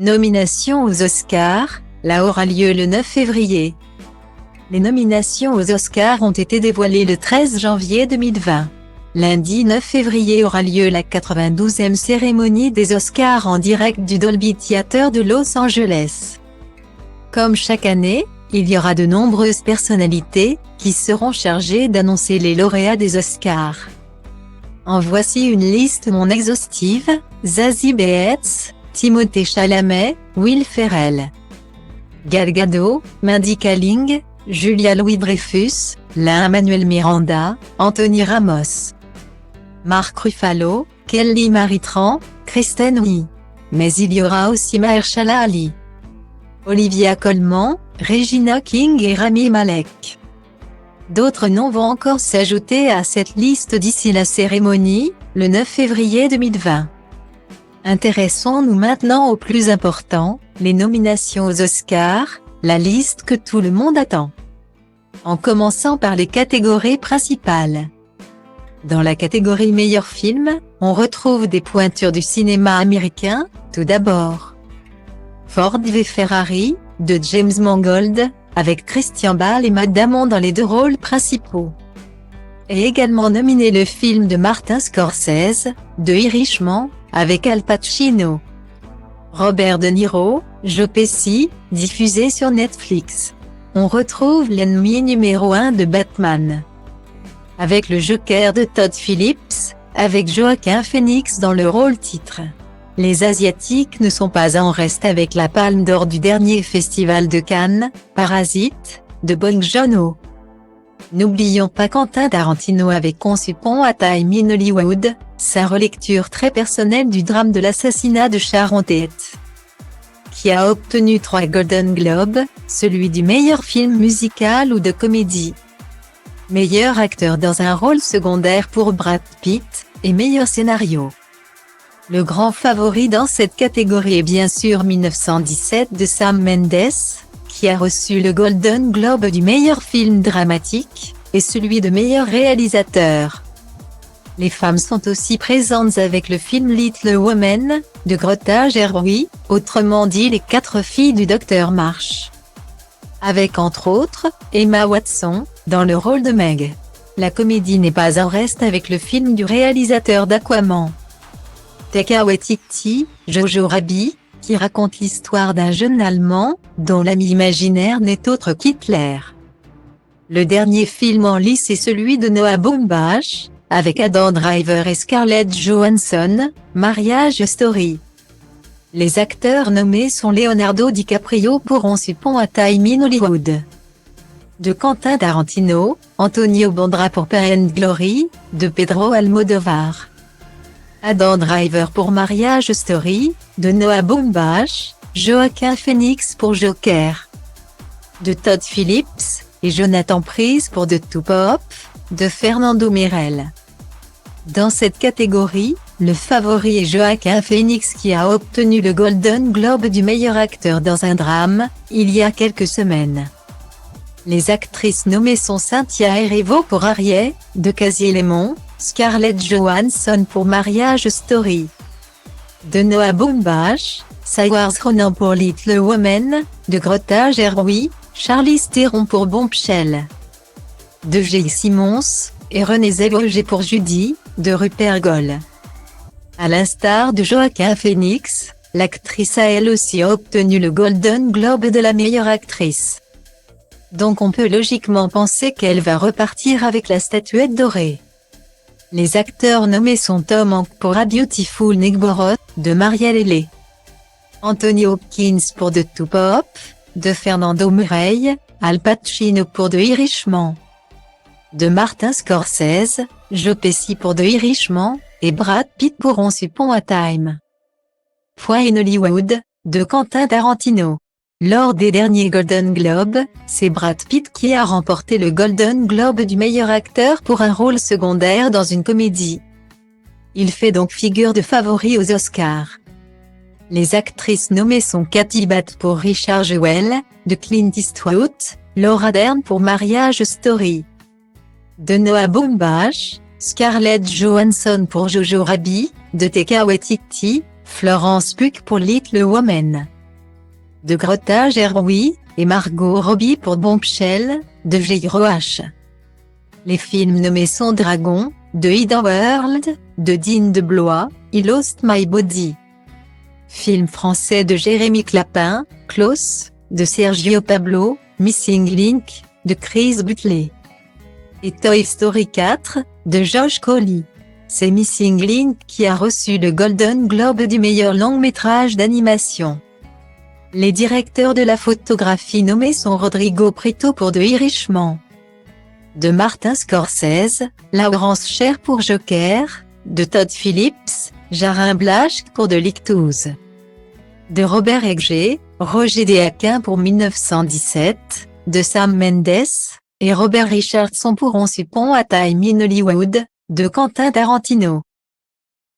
Nomination aux Oscars, la aura lieu le 9 février. Les nominations aux Oscars ont été dévoilées le 13 janvier 2020. Lundi 9 février aura lieu la 92e cérémonie des Oscars en direct du Dolby Theatre de Los Angeles. Comme chaque année, il y aura de nombreuses personnalités qui seront chargées d'annoncer les lauréats des Oscars. En voici une liste non exhaustive: Zazie Beetz, Timothée Chalamet, Will Ferrell, Gal Gadot, Mindy Kaling, Julia Louis-Dreyfus, Lin-Manuel Miranda, Anthony Ramos, Mark Ruffalo, Kelly Maritran, Kristen Wiig. Mais il y aura aussi Mahershala Ali, Olivia Colman, Regina King et Rami Malek. D'autres noms vont encore s'ajouter à cette liste d'ici la cérémonie, le 9 février 2020. Intéressons-nous maintenant au plus important, les nominations aux Oscars, la liste que tout le monde attend. En commençant par les catégories principales. Dans la catégorie meilleur film, on retrouve des pointures du cinéma américain. Tout d'abord, Ford v Ferrari, de James Mangold, avec Christian Bale et Matt Damon dans les deux rôles principaux. Et également nominé le film de Martin Scorsese, The Irishman, avec Al Pacino, Robert De Niro, Joe Pesci, diffusé sur Netflix. On retrouve l'ennemi numéro 1 de Batman, avec le Joker de Todd Phillips, avec Joaquin Phoenix dans le rôle titre. Les Asiatiques ne sont pas en reste avec la Palme d'Or du dernier festival de Cannes, Parasite, de Bong Joon-ho. N'oublions pas Quentin Tarantino avec Once Upon a Time in Hollywood, sa relecture très personnelle du drame de l'assassinat de Sharon Tate, qui a obtenu 3 Golden Globes, celui du meilleur film musical ou de comédie, meilleur acteur dans un rôle secondaire pour Brad Pitt, et meilleur scénario. Le grand favori dans cette catégorie est bien sûr 1917 de Sam Mendes, qui a reçu le Golden Globe du meilleur film dramatique, et celui de meilleur réalisateur. Les femmes sont aussi présentes avec le film Little Women, de Greta Gerwig, autrement dit les 4 filles du Dr March, avec entre autres, Emma Watson, dans le rôle de Meg. La comédie n'est pas en reste avec le film du réalisateur d'Aquaman, Taika Waititi, Jojo Rabbit, qui raconte l'histoire d'un jeune Allemand, dont l'ami imaginaire n'est autre qu'Hitler. Le dernier film en lice est celui de Noah Baumbach, avec Adam Driver et Scarlett Johansson, Marriage Story. Les acteurs nommés sont Leonardo DiCaprio pour Once Upon a Time in Hollywood, de Quentin Tarantino, Antonio Banderas pour Pain and Glory, de Pedro Almodóvar, Adam Driver pour Marriage Story, de Noah Baumbach, Joaquin Phoenix pour Joker, de Todd Phillips, et Jonathan Pryce pour The Two Popes, de Fernando Meirelles. Dans cette catégorie, le favori est Joaquin Phoenix qui a obtenu le Golden Globe du meilleur acteur dans un drame, il y a quelques semaines. Les actrices nommées sont Cynthia Erivo pour Ariel, de Casier Lemon, Scarlett Johansson pour Marriage Story, de Noah Baumbach, Saoirse Ronan pour Little Women, de Greta Gerwig, Charlize Theron pour Bombshell, de J. Simmons, et Renée Zellweger pour Judy, de Rupert Grint. À l'instar de Joaquin Phoenix, l'actrice a elle aussi obtenu le Golden Globe de la meilleure actrice. Donc on peut logiquement penser qu'elle va repartir avec la statuette dorée. Les acteurs nommés sont Tom Hanks pour A Beautiful Neighborhood, de Marielle Hellé, Anthony Hopkins pour The Two Popes, de Fernando Murray, Al Pacino pour The Irishman, de Martin Scorsese, Joe Pesci pour The Irishman, et Brad Pitt pour Once Upon a Time in Hollywood, de Quentin Tarantino. Lors des derniers Golden Globes, c'est Brad Pitt qui a remporté le Golden Globe du meilleur acteur pour un rôle secondaire dans une comédie. Il fait donc figure de favori aux Oscars. Les actrices nommées sont Kathy Bates pour Richard Jewell, de Clint Eastwood, Laura Dern pour Marriage Story, de Noah Baumbach, Scarlett Johansson pour Jojo Rabbit, de Taika Waititi, Florence Pugh pour Little Women. De Greta Gerwig et Margot Robbie pour Bombshell, de Jay Roach. Les films nommés sont Dragon, de Hidden World, de Dean DeBlois, I Lost My Body. Film français de Jérémy Clapin, Klaus, de Sergio Pablo, Missing Link, de Chris Butler. Et Toy Story 4, de Josh Cooley. C'est Missing Link qui a reçu le Golden Globe du meilleur long-métrage d'animation. Les directeurs de la photographie nommés sont Rodrigo Prieto pour The Irishman, de Martin Scorsese, Laurence Sher pour Joker, de Todd Phillips, Jarin Blasch pour Delictus, de Robert Egger, Roger Deakins pour 1917, de Sam Mendes, et Robert Richardson pour Once Upon a Time in Hollywood, de Quentin Tarantino.